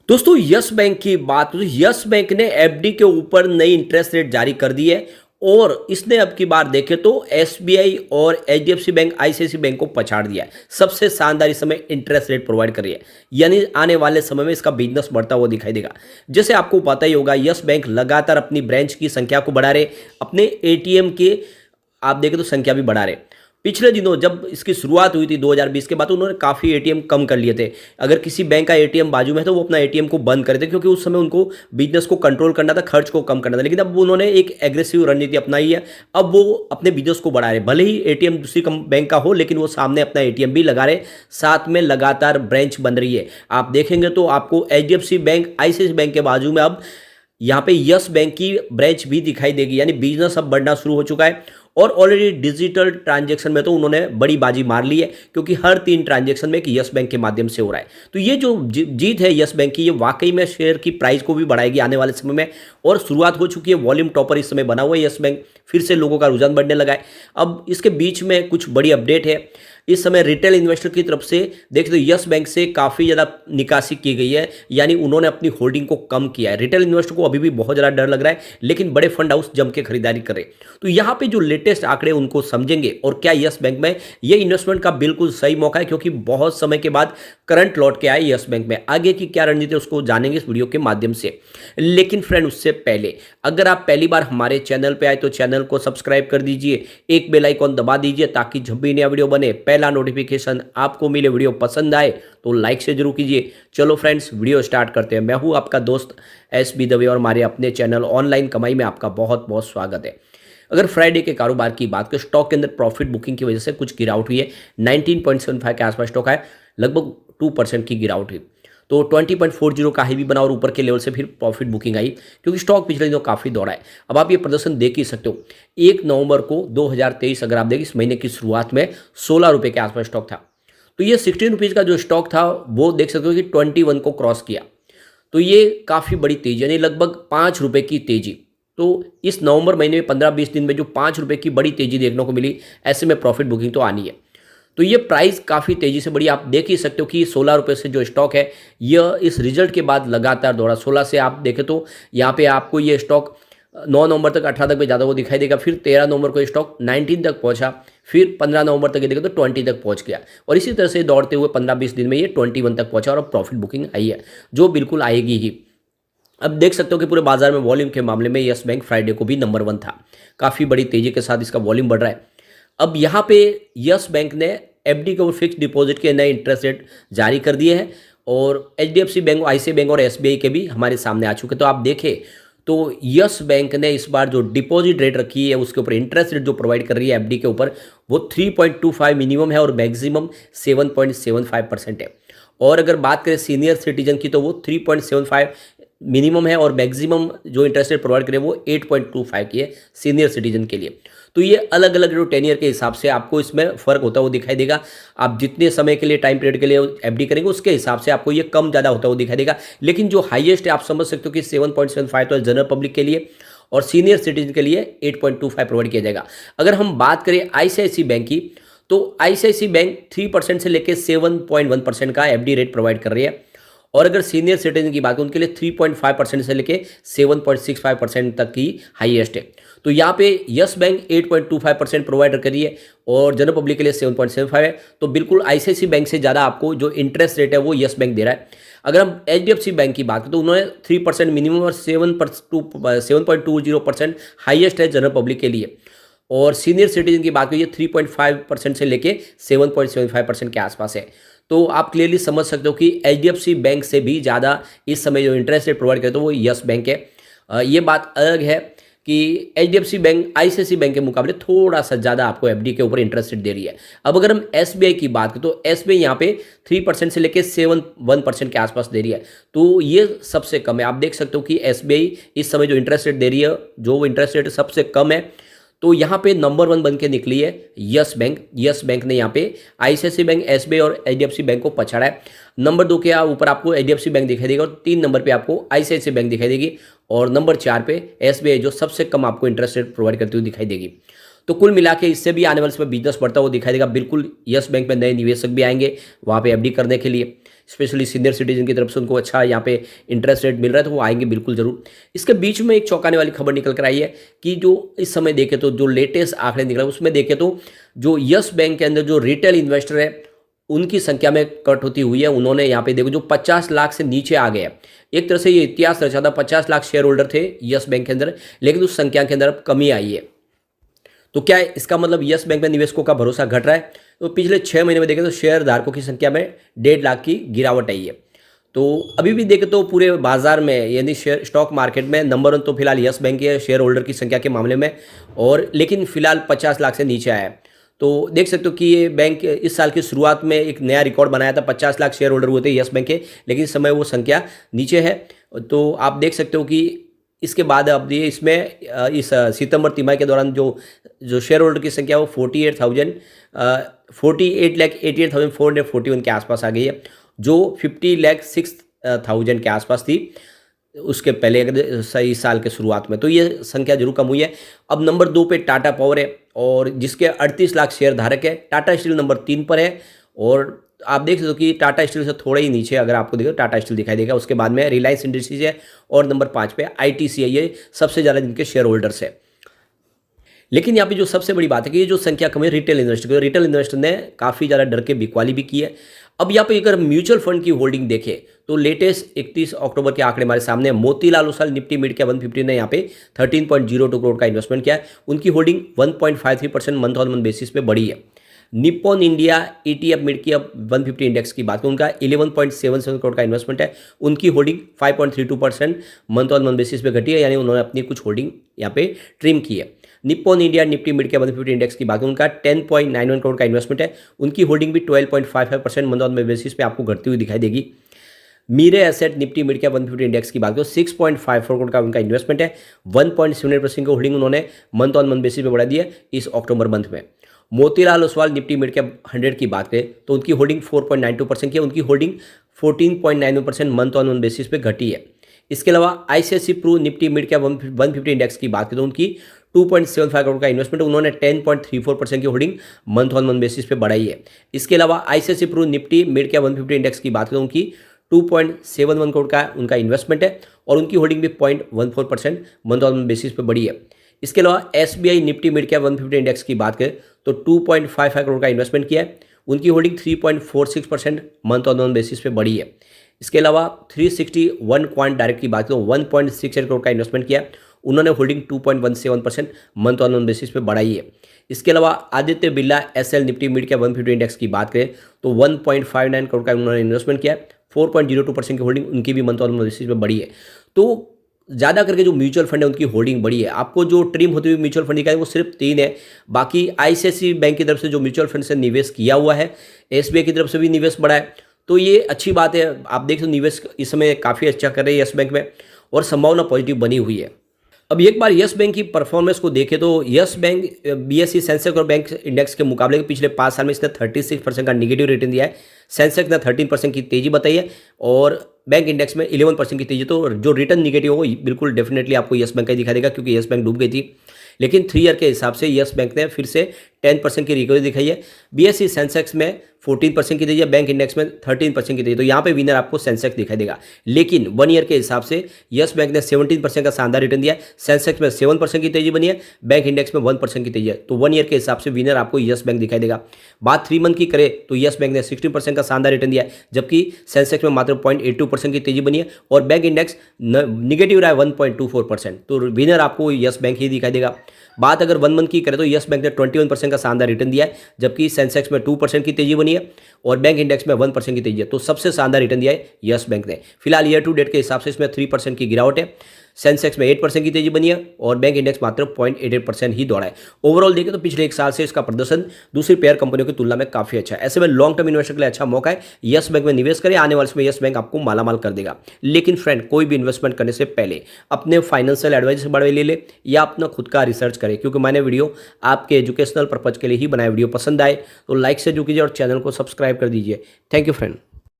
दोस्तों yes bank की बात तो यस बैंक ने एफडी के ऊपर नई इंटरेस्ट रेट जारी कर दी है और इसने अब की बार देखे तो एसबीआई और एचडीएफसी बैंक आईसीआईसी बैंक को पछाड़ दिया है। सबसे शानदार इस समय इंटरेस्ट रेट प्रोवाइड कर रही है, यानी आने वाले समय में इसका बिजनेस बढ़ता हुआ दिखाई देगा। जैसे आपको पता ही होगा, यस बैंक लगातार अपनी ब्रांच की संख्या को बढ़ा रहे, अपने एटीएम के आप देखें तो संख्या भी बढ़ा रहे। पिछले दिनों जब इसकी शुरुआत हुई थी 2020 के बाद, तो उन्होंने काफ़ी एटीएम कम कर लिए थे। अगर किसी बैंक का एटीएम बाजू में है तो वो अपना एटीएम को बंद कर थे, क्योंकि उस समय उनको बिजनेस को कंट्रोल करना था, खर्च को कम करना था। लेकिन अब उन्होंने एक एग्रेसिव रणनीति अपनाई है। अब वो अपने बिजनेस को बढ़ा रहे, भले ही एटीएम दूसरी बैंक का हो, लेकिन वो सामने अपना एटीएम भी लगा रहे, साथ में लगातार ब्रांच बन रही है। आप देखेंगे तो आपको एचडीएफसी बैंक, आईसीआईसी बैंक के बाजू में अब यहाँ पे यस बैंक की ब्रांच भी दिखाई देगी, यानी बिजनेस अब बढ़ना शुरू हो चुका है। और ऑलरेडी डिजिटल ट्रांजैक्शन में तो उन्होंने बड़ी बाजी मार ली है, क्योंकि हर 3 ट्रांजैक्शन में एक यस बैंक के माध्यम से हो रहा है। तो ये जो जीत है यस बैंक की, ये वाकई में शेयर की प्राइस को भी बढ़ाएगी आने वाले समय में। और शुरुआत हो चुकी है, वॉल्यूम टॉपर इस समय बना हुआ है यस बैंक, फिर से लोगों का रुझान बढ़ने लगा है। अब इसके बीच में कुछ बड़ी अपडेट है। इस समय रिटेल इन्वेस्टर की तरफ से देखें तो यस बैंक से काफ़ी ज़्यादा निकासी की गई है, यानी उन्होंने अपनी होल्डिंग को कम किया है। रिटेल इन्वेस्टर को अभी भी बहुत ज़्यादा डर लग रहा है, लेकिन बड़े फंड हाउस जम के खरीदारी कर रहे। तो यहाँ पे जो लेटेस्ट आंकड़े उनको समझेंगे और क्या यस बैंक में ये इन्वेस्टमेंट का बिल्कुल सही मौका है, क्योंकि बहुत समय के बाद करंट लौट के आए यस बैंक में। आगे की क्या रणनीति है उसको जानेंगे इस वीडियो के माध्यम से। लेकिन फ्रेंड, उससे पहले अगर आप पहली बार हमारे चैनल पे आए तो चैनल को सब्सक्राइब कर दीजिए, एक बेल आइकॉन दबा दीजिए, ताकि जब भी नया वीडियो बने पहला नोटिफिकेशन आपको मिले। वीडियो पसंद आए तो लाइक से जरूर कीजिए। चलो फ्रेंड्स, वीडियो स्टार्ट करते हैं। मैं हूं आपका दोस्त एसबी दवे और हमारे अपने चैनल ऑनलाइन कमाई में आपका बहुत बहुत स्वागत है। अगर फ्राइडे के कारोबार की बात करें, स्टॉक के अंदर प्रॉफिट बुकिंग की वजह से कुछ गिरावट हुई है। 19.75 के आसपास स्टॉक है, लगभग 2% की गिरावट हुई। तो 20.40 का हाई भी बना और ऊपर के लेवल से फिर प्रॉफिट बुकिंग आई, क्योंकि स्टॉक पिछले दिनों काफ़ी दौड़ा है। अब आप ये प्रदर्शन देख ही सकते हो। 1 नवंबर को 2023 अगर आप देखें, इस महीने की शुरुआत में 16 रुपये के आसपास स्टॉक था। तो ये 16 रुपीज़ का जो स्टॉक था वो देख सकते हो कि 21 को क्रॉस किया। तो ये काफ़ी बड़ी तेजी, यानी लगभग 5 रुपये की तेजी। तो इस नवंबर महीने में 15-20 दिन में जो 5 रुपये की बड़ी तेजी देखने को मिली, ऐसे में प्रॉफिट बुकिंग तो आनी है। तो ये प्राइस काफ़ी तेज़ी से बढ़ी। आप देख ही सकते हो कि 16 रुपये से जो स्टॉक है, यह इस रिजल्ट के बाद लगातार दौड़ा। 16 से आप देखें तो यहाँ पे आपको ये स्टॉक 9 नवंबर तक 18 तक पे ज़्यादा वो दिखाई देगा। फिर 13 नवंबर को स्टॉक 19 तक पहुँचा, फिर 15 नवंबर तक ये देखें तो 20 तक पहुँच गया। और इसी तरह से दौड़ते हुए 15-20 दिन में ये 21 तक पहुँचा और अब प्रॉफिट बुकिंग आई है, जो बिल्कुल आएगी ही। अब देख सकते हो कि पूरे बाजार में वॉल्यूम के मामले में यस बैंक फ्राइडे को भी नंबर 1 था। काफ़ी बड़ी तेज़ी के साथ इसका वॉल्यूम बढ़ रहा है। अब यहाँ पे यस बैंक ने एफडी के ऊपर फिक्स डिपॉजिट के नए इंटरेस्ट रेट जारी कर दिए हैं, और एचडीएफसी बैंक, आईसीआईसी बैंक और एसबीआई के भी हमारे सामने आ चुके। तो आप देखें तो यस बैंक ने इस बार जो डिपॉजिट रेट रखी है उसके ऊपर इंटरेस्ट रेट जो प्रोवाइड कर रही है एफडी के ऊपर, वो 3.25 मिनिमम है और मैक्सिमम 7.75% है। और अगर बात करें सीनियर सिटीजन की, तो वो 3.75 मिनिमम है और मैक्सिमम जो इंटरेस्ट रेट प्रोवाइड करे वो 8.25 की है सीनियर सिटीजन के लिए। तो ये अलग अलग जो टेनियर के हिसाब से आपको इसमें फ़र्क होता हुआ दिखाई देगा। आप जितने समय के लिए, टाइम पीरियड के लिए एफडी करेंगे, उसके हिसाब से आपको ये कम ज़्यादा होता हुआ दिखाई देगा। लेकिन जो हाईएस्ट है आप समझ सकते हो कि 7.75 तो जनरल पब्लिक के लिए, और सीनियर सिटीजन के लिए 8.25 प्रोवाइड किया जाएगा। अगर हम बात करें आईसीआईसी बैंक की, तो आईसीआईसी बैंक 3% से लेकर 7.1% का एफडी रेट प्रोवाइड कर रही है। और अगर सीनियर सिटीजन की बात करें, उनके लिए 3.5% से लेके 7.65% तक की हाईएस्ट है। तो यहाँ पे यस बैंक 8.25% प्रोवाइड कर रही है और जनरल पब्लिक के लिए 7.75 है। तो बिल्कुल आईसीआईसी बैंक से ज़्यादा आपको जो इंटरेस्ट रेट है वो यस बैंक दे रहा है। अगर हम एचडीएफसी बैंक की बात करें, तो उन्होंने 3% मिनिमम और 7.20% हाईएस्ट है जनरल पब्लिक के लिए। और सीनियर सिटीजन की बात करिए 3.5% से लेके 7.75% के आसपास है। तो आप क्लियरली समझ सकते हो कि एचडीएफसी बैंक से भी ज़्यादा इस समय जो इंटरेस्ट रेट प्रोवाइड करते हो वो यस बैंक है। ये बात अलग है कि एचडीएफसी बैंक आईसीआईसी बैंक के मुकाबले थोड़ा सा ज़्यादा आपको एफडी के ऊपर इंटरेस्ट रेट दे रही है। अब अगर हम एसबीआई की बात करें, तो एसबीआई यहाँ पे 3% से लेकर 7.1% के आसपास दे रही है। तो ये सबसे कम है। आप देख सकते हो कि एसबीआई इस समय जो इंटरेस्ट रेट दे रही है, जो इंटरेस्ट रेट सबसे कम है। तो यहाँ पे नंबर 1 बन के निकली है यस बैंक। यस बैंक ने यहाँ पे आईसीआईसी बैंक, एसबीआई और एचडीएफसी बैंक को पछाड़ा है। नंबर 2 के ऊपर आपको एचडीएफसी बैंक दिखाई देगा, और 3 नंबर पे आपको आईसीआईसी बैंक दिखाई देगी, और नंबर 4 पे एसबीआई जो सबसे कम आपको इंटरेस्ट रेट प्रोवाइड करती हुई दिखाई देगी। तो कुल मिला के इससे भी आने वाले समय बिजनेस बढ़ता हुआ दिखाई देगा। बिल्कुल यस बैंक में नए निवेशक भी आएंगे वहाँ पे एफडी करने के लिए, स्पेशली सीनियर सिटीजन की तरफ से उनको अच्छा यहाँ पे इंटरेस्ट रेट मिल रहा है, तो वो आएंगे बिल्कुल ज़रूर। इसके बीच में एक चौंकाने वाली खबर निकल कर आई है कि जो इस समय देखें तो जो लेटेस्ट आंकड़े निकले उसमें देखें तो जो यस बैंक के अंदर जो रिटेल इन्वेस्टर है उनकी संख्या में कट होती हुई है। उन्होंने यहाँ पे देखो जो 50 लाख से नीचे आ गए हैं। एक तरह से ये इतिहास रचा था, 50 लाख शेयर होल्डर थे यस बैंक के अंदर, लेकिन उस संख्या के अंदर अब कमी आई है। तो क्या है इसका मतलब? यस बैंक में निवेशकों का भरोसा घट रहा है। तो पिछले 6 महीने में देखें तो शेयर धारकों की संख्या में 1.5 लाख की गिरावट आई है। तो अभी भी देखें तो पूरे बाजार में यानी शेयर स्टॉक मार्केट में नंबर 1 तो फिलहाल यस बैंक है शेयर होल्डर की संख्या के मामले में, और लेकिन फिलहाल 50 लाख से नीचे आया है। तो देख सकते हो कि ये बैंक इस साल की शुरुआत में एक नया रिकॉर्ड बनाया था, 50 लाख शेयर होल्डर हुए थे यस बैंक के, लेकिन इस समय वो संख्या नीचे है। तो आप देख सकते हो कि इसके बाद अब ये इसमें इस सितंबर तिमाही के दौरान जो शेयर होल्डर की संख्या वो 48,441 के आसपास आ गई है, जो 50,06,000 के आसपास थी उसके पहले अगर सही साल के शुरुआत में। तो ये संख्या जरूर कम हुई है। अब नंबर 2 पे टाटा पावर है और जिसके 38 लाख शेयर धारक है। टाटा स्टील नंबर 3 पर है और आप देख सकते हो कि टाटा स्टील से थोड़ा ही नीचे अगर आपको देखो टाटा स्टील दिखाई देगा। उसके बाद में रिलायंस इंडस्ट्रीज है और नंबर 5 पे आईटीसीआई है, सबसे ज़्यादा जिनके शेयर होल्डर्स है। लेकिन यहाँ पे जो सबसे बड़ी बात है कि ये जो संख्या कम है रिटेल इन्वेस्टर ने काफ़ी ज़्यादा डर के बिकवाली भी की है। अब यहाँ पे अगर म्यूचुअल फंड की होल्डिंग देखें तो लेटेस्ट 31 अक्टूबर के आंकड़े हमारे सामने, Motilal Oswal Nifty mid cap 150 ने यहाँ पे 13.02 करोड़ का इन्वेस्टमेंट किया है। उनकी holding 1.53% month on month basis पे बढ़ी है। Nippon India ETF mid cap 150 index की बात करें, उनका 11.77 करोड़ का इन्वेस्टमेंट है। उनकी holding 5.32% month on month basis पे घटी है, यानी उन्होंने अपनी कुछ होल्डिंग यहाँ पे ट्रिम की है। Nippon India Nifty mid cap 150 index की बात करें, उनका 10.91 करोड़ का इन्वेस्टमेंट है। उनकी होल्डिंग भी 12.55% मंथ ऑन मंथ बेसिस पे आपको घटती हुई दिखाई देगी। Mirae Asset Nifty mid cap 150 index की बात करो 6.54 करोड़ का उनका इन्वेस्टमेंट है। 1.78% की होल्डिंग उन्होंने मंथ ऑन मंथ बेसिस पे बढ़ा दी है इस अक्टूबर मंथ में। Motilal Oswal Nifty mid cap 100 की बात करें तो उनकी होल्डिंग 4.92% की है। उनकी holding 14.91% month on month basis पे घटी है। इसके अलावा ICICI Pru Nifty mid cap 150 index की बात करें तो उनकी 2.75 करोड़ का इन्वेस्टमेंट, उन्होंने 10.34% की holding month on month basis पे बढ़ाई है। इसके अलावा ICICI Pru Nifty mid cap 150 index की बात करें उनकी 2.71 करोड़ का उनका इन्वेस्टमेंट है और उनकी होल्डिंग भी 0.14% मंथ ऑन मंथ बेसिस पे बढ़ी है। इसके अलावा SBI Nifty mid cap 150 index की बात करें तो 2.55 करोड़ का इन्वेस्टमेंट किया है। उनकी holding 3.46% month on month basis पे बढ़ी है। इसके अलावा 361 क्वांट डायरेक्ट की बात करें 1.68 करोड़ का इन्वेस्टमेट किया, उन्होंने holding 2.17% month on month basis पे बढ़ाई है। इसके अलावा Aditya Birla SL Nifty mid cap 150 index की बात करें तो 1.59 करोड़ का उन्होंने इन्वेस्टमेंट किया, 4.02% की होल्डिंग उनकी भी मंथ ऑन मंथ बेसिस पे बढ़ी है। तो ज़्यादा करके जो म्यूचुअल फंड है उनकी होल्डिंग बढ़ी है। आपको जो ट्रिम होती हुई म्यूचुअल फंड दिखाई वो सिर्फ 3 है। बाकी ICICI बैंक की तरफ से जो म्यूचुअल फंड से निवेश किया हुआ है, SBI की तरफ से भी निवेश बढ़ा है, तो ये अच्छी बात है। आप देख सकते निवेश इस समय काफ़ी अच्छा कर रहे हैं यस बैंक में और संभावना पॉजिटिव बनी हुई है। अब एक बार यस बैंक की परफॉर्मेंस को देखें तो यस बैंक BSE सेंसेक्स और बैंक इंडेक्स के मुकाबले पिछले 5 साल में इसने 36% का नेगेटिव रिटर्न दिया है। सेंसेक्स ने 13% की तेजी बताई है और बैंक इंडेक्स में 11% की तेजी। तो जो रिटर्न निगेटिव हो बिल्कुल डेफिनेटली आपको यस बैंक का ही दिखा देगा, क्योंकि यस बैंक डूब गई थी। लेकिन 3 ईयर के हिसाब से यस बैंक ने फिर से 10% की रिकवरी दिखाई है। BSE सेंसेक्स में 14% की तेजी है, बैंक इंडेक्स में 13% की तेजी। तो यहाँ पे विनर आपको सेंसेक्स दिखाई देगा। लेकिन 1 ईयर के हिसाब से यस बैंक ने 17% का शानदार रिटर्न दिया है। सेंसेक्स में 7% की तेजी बनी है, बैंक इंडेक्स में 1% की तेजी है। तो 1 ईयर के हिसाब से विनर आपको यस बैंक दिखाई देगा। बात 3 मंथ की करें तो यस बैंक ने 16% का शानदार रिटर्न दिया है, जबकि सेंसेक्स में मात्र 0.82% की तेजी बनी है और बैंक इंडेक्स निगेटिव रहा है 1.24%। तो विनर आपको यस बैंक ही दिखाई देगा। बात अगर 1 मंथ की करें तो यस बैंक ने 21% का शानदार रिटर्न दिया है, जबकि सेंसेक्स में 2% की तेजी बनी है और बैंक इंडेक्स में 1% की तेजी है। तो सबसे शानदार रिटर्न दिया है यस बैंक ने। फिलहाल ईयर टू डेट के हिसाब से इसमें 3% की गिरावट है, सेंसेक्स में 8% की तेजी बनी है और बैंक इंडेक्स मात्र 0.88% ही दौड़ा है। ओवरऑल देखें तो पिछले 1 साल से इसका प्रदर्शन दूसरी पेयर कंपनियों की तुलना में काफी अच्छा है। ऐसे में लॉन्ग टर्म इन्वेस्टर के लिए अच्छा मौका है, यस बैंक में निवेश करें। आने वाले समय यस बैंक आपको मालामाल कर देगा। लेकिन फ्रेंड, कोई भी इन्वेस्टमेंट करने से पहले अपने फाइनेंशियल एडवाइजर से बढ़ावे ले ले या अपना खुद का रिसर्च करें, क्योंकि मैंने वीडियो आपके एजुकेशनल पर्पज के लिए ही बनाया। वीडियो पसंद आए तो लाइक से जो कीजिए और चैनल को सब्सक्राइब कर दीजिए। Thank you friend.